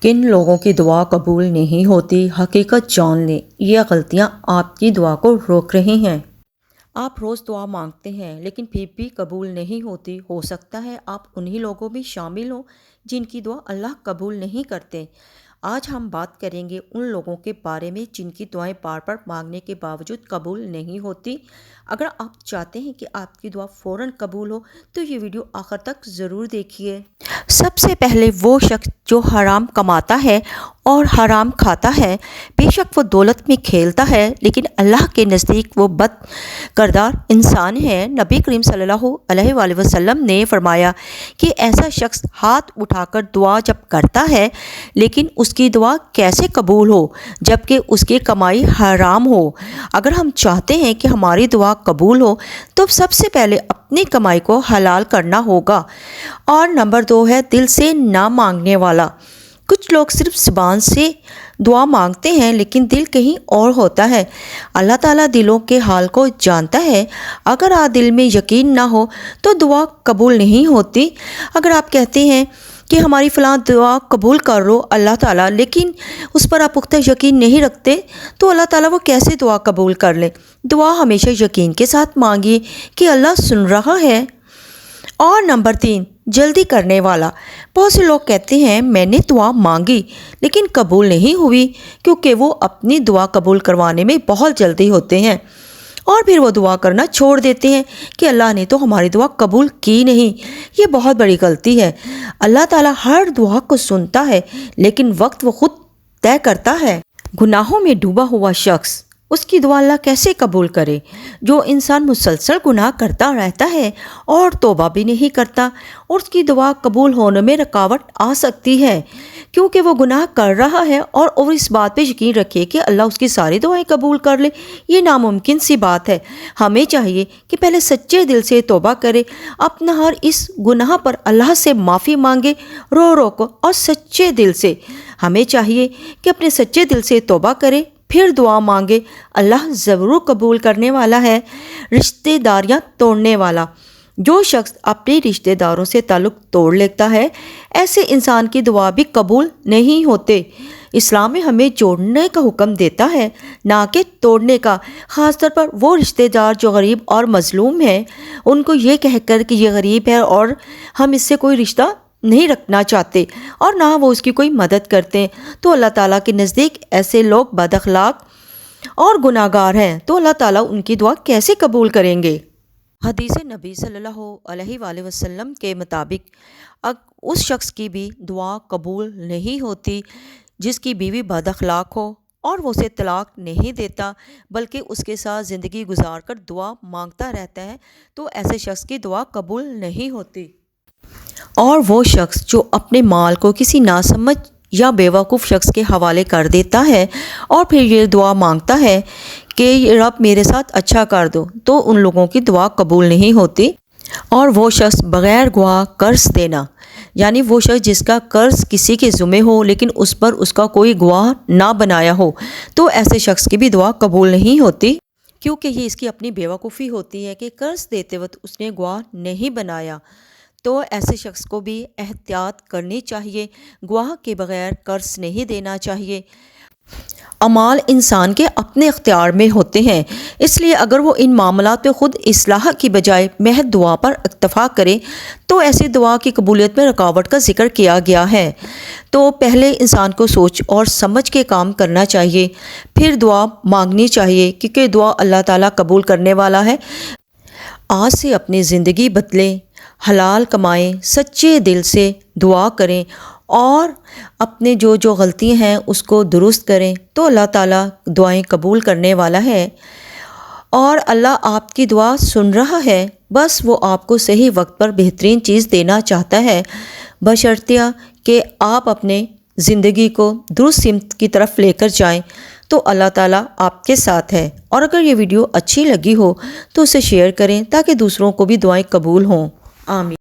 کن لوگوں کی دعا قبول نہیں ہوتی، حقیقت جان لیں، یہ غلطیاں آپ کی دعا کو روک رہی ہیں۔ آپ روز دعا مانگتے ہیں لیکن پھر بھی قبول نہیں ہوتی۔ ہو سکتا ہے آپ انہی لوگوں میں شامل ہوں جن کی دعا اللہ قبول نہیں کرتے۔ آج ہم بات کریں گے ان لوگوں کے بارے میں جن کی دعائیں بار بار مانگنے کے باوجود قبول نہیں ہوتی۔ اگر آپ چاہتے ہیں کہ آپ کی دعا فوراً قبول ہو تو یہ ویڈیو آخر تک ضرور دیکھیے۔ سب سے پہلے وہ شخص جو حرام کماتا ہے اور حرام کھاتا ہے، بے شک وہ دولت میں کھیلتا ہے لیکن اللہ کے نزدیک وہ بد کردار انسان ہے۔ نبی کریم صلی اللہ علیہ وآلہ وسلم نے فرمایا کہ ایسا شخص ہاتھ اٹھا کر دعا جب کرتا ہے لیکن اس کی دعا کیسے قبول ہو جبکہ اس کی کمائی حرام ہو۔ اگر ہم چاہتے ہیں کہ ہماری دعا قبول ہو تو سب سے پہلے اپنی کمائی کو حلال کرنا ہوگا۔ اور نمبر 2 ہے دل سے نہ مانگنے والا۔ کچھ لوگ صرف زبان سے دعا مانگتے ہیں لیکن دل کہیں اور ہوتا ہے۔ اللہ تعالیٰ دلوں کے حال کو جانتا ہے۔ اگر دل میں یقین نہ ہو تو دعا قبول نہیں ہوتی۔ اگر آپ کہتے ہیں کہ ہماری فلاں دعا قبول کر لو اللہ تعالیٰ، لیکن اس پر آپ پختہ یقین نہیں رکھتے تو اللہ تعالیٰ وہ کیسے دعا قبول کر لے؟ دعا ہمیشہ یقین کے ساتھ مانگیے کہ اللہ سن رہا ہے۔ اور نمبر 3 جلدی کرنے والا۔ بہت سے لوگ کہتے ہیں میں نے دعا مانگی لیکن قبول نہیں ہوئی کیونکہ وہ اپنی دعا قبول کروانے میں بہت جلدی ہوتے ہیں اور پھر وہ دعا کرنا چھوڑ دیتے ہیں کہ اللہ نے تو ہماری دعا قبول کی نہیں۔ یہ بہت بڑی غلطی ہے۔ اللہ تعالیٰ ہر دعا کو سنتا ہے لیکن وقت وہ خود طے کرتا ہے۔ گناہوں میں ڈوبا ہوا شخص، اس کی دعا اللہ کیسے قبول کرے؟ جو انسان مسلسل گناہ کرتا رہتا ہے اور توبہ بھی نہیں کرتا، اور اس کی دعا قبول ہونے میں رکاوٹ آ سکتی ہے کیونکہ وہ گناہ کر رہا ہے اور اس بات پہ یقین رکھے کہ اللہ اس کی ساری دعائیں قبول کر لے، یہ ناممکن سی بات ہے۔ ہمیں چاہیے کہ پہلے سچے دل سے توبہ کرے، اپنا ہر اس گناہ پر اللہ سے معافی مانگے رو رو کو اور سچے دل سے۔ ہمیں چاہیے کہ اپنے سچے دل سے توبہ کرے پھر دعا مانگے، اللہ ضرور قبول کرنے والا ہے۔ رشتہ داریاں توڑنے والا۔ جو شخص اپنے رشتہ داروں سے تعلق توڑ لیتا ہے ایسے انسان کی دعا بھی قبول نہیں ہوتے۔ اسلام میں ہمیں جوڑنے کا حکم دیتا ہے نہ کہ توڑنے کا، خاص طور پر وہ رشتہ دار جو غریب اور مظلوم ہیں، ان کو یہ کہہ کر کہ یہ غریب ہے اور ہم اس سے کوئی رشتہ نہیں رکھنا چاہتے اور نہ وہ اس کی کوئی مدد کرتے ہیں، تو اللہ تعالیٰ کے نزدیک ایسے لوگ بد اخلاق اور گناہ گار ہیں، تو اللہ تعالیٰ ان کی دعا کیسے قبول کریں گے؟ حدیث نبی صلی اللہ علیہ وآلہ وسلم کے مطابق اس شخص کی بھی دعا قبول نہیں ہوتی جس کی بیوی بد اخلاق ہو اور وہ اسے طلاق نہیں دیتا بلکہ اس کے ساتھ زندگی گزار کر دعا مانگتا رہتا ہے، تو ایسے شخص کی دعا قبول نہیں ہوتی۔ اور وہ شخص جو اپنے مال کو کسی ناسمجھ یا بیوقوف شخص کے حوالے کر دیتا ہے اور پھر یہ دعا مانگتا ہے کہ رب میرے ساتھ اچھا کر دو، تو ان لوگوں کی دعا قبول نہیں ہوتی۔ اور وہ شخص بغیر گواہ قرض دینا، یعنی وہ شخص جس کا قرض کسی کے ذمہ ہو لیکن اس پر اس کا کوئی گواہ نہ بنایا ہو، تو ایسے شخص کی بھی دعا قبول نہیں ہوتی کیونکہ یہ اس کی اپنی بیوقوفی ہوتی ہے کہ قرض دیتے وقت اس نے گواہ نہیں بنایا۔ تو ایسے شخص کو بھی احتیاط کرنی چاہیے، گواہ کے بغیر قرض نہیں دینا چاہیے۔ اعمال انسان کے اپنے اختیار میں ہوتے ہیں، اس لیے اگر وہ ان معاملات میں خود اصلاح کی بجائے محض دعا پر اکتفا کرے تو ایسی دعا کی قبولیت میں رکاوٹ کا ذکر کیا گیا ہے۔ تو پہلے انسان کو سوچ اور سمجھ کے کام کرنا چاہیے، پھر دعا مانگنی چاہیے کیونکہ دعا اللہ تعالیٰ قبول کرنے والا ہے۔ آج سے اپنی زندگی بدلیں، حلال کمائیں، سچے دل سے دعا کریں اور اپنے جو غلطیاں ہیں اس کو درست کریں تو اللہ تعالیٰ دعائیں قبول کرنے والا ہے اور اللہ آپ کی دعا سن رہا ہے، بس وہ آپ کو صحیح وقت پر بہترین چیز دینا چاہتا ہے، بشرطیہ کہ آپ اپنے زندگی کو درست سمت کی طرف لے کر جائیں تو اللہ تعالیٰ آپ کے ساتھ ہے۔ اور اگر یہ ویڈیو اچھی لگی ہو تو اسے شیئر کریں تاکہ دوسروں کو بھی دعائیں قبول ہوں۔ آمین۔